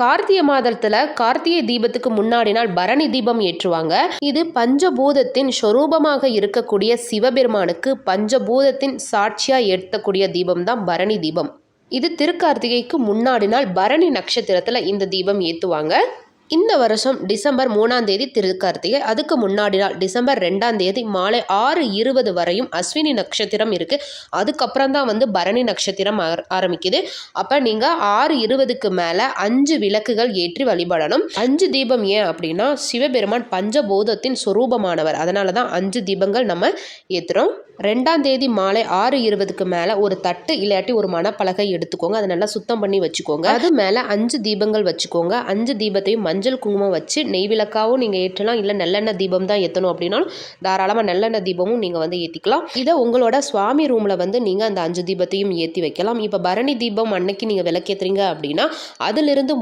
கார்த்திகை மாதத்துல கார்த்திகை தீபத்துக்கு முன்னாடி நாள் பரணி தீபம் ஏற்றுவாங்க. இது பஞ்சபூதத்தின் சொரூபமாக இருக்கக்கூடிய சிவபெருமானுக்கு பஞ்சபூதத்தின் சாட்சியா ஏற்றக்கூடிய தீபம் தான் பரணி தீபம். இது திருக்கார்த்திகைக்கு முன்னாடி நாள் பரணி நட்சத்திரத்துல இந்த தீபம் ஏற்றுவாங்க. இந்த வருஷம் டிசம்பர் 3ஆம் தேதி திருக்கார்த்திகை, அதுக்கு முன்னாடி நாள் டிசம்பர் 2ஆம் தேதி மாலை 6:20 வரையும் அஸ்வினி நட்சத்திரம் இருக்குது. அதுக்கப்புறம் தான் பரணி நட்சத்திரம் ஆரம்பிக்குது. அப்போ நீங்கள் 6:20க்கு மேலே 5 விளக்குகள் ஏற்றி வழிபடணும். 5 தீபம் ஏன் அப்படின்னா சிவபெருமான் பஞ்சபூதத்தின் சொரூபமானவர், அதனால தான் 5 தீபங்கள் நம்ம ஏற்றுறோம். 2ஆம் தேதி மாலை 6:20க்கு மேலே ஒரு தட்டு இல்லாட்டி ஒரு மணப்பலகை எடுத்துக்கோங்க. அதை நல்லா சுத்தம் பண்ணி வச்சுக்கோங்க. அது மேலே 5 தீபங்கள் வச்சுக்கோங்க. 5 தீபத்தையும் மஞ்சள் குங்குமம் வச்சு நெய் விளக்காவும் நீங்கள் ஏற்றலாம். இல்லை நல்லெண்ணெய் தீபம் தான் ஏற்றணும் அப்படின்னாலும் தாராளமாக நல்லெண்ணெய் தீபமும் நீங்கள் ஏற்றிக்கலாம். இதை உங்களோட சுவாமி ரூமில் நீங்கள் அந்த 5 தீபத்தையும் ஏற்றி வைக்கலாம். இப்போ பரணி தீபம் அன்னைக்கு நீங்கள் விளக்கேற்றுறீங்க அப்படின்னா அதிலிருந்து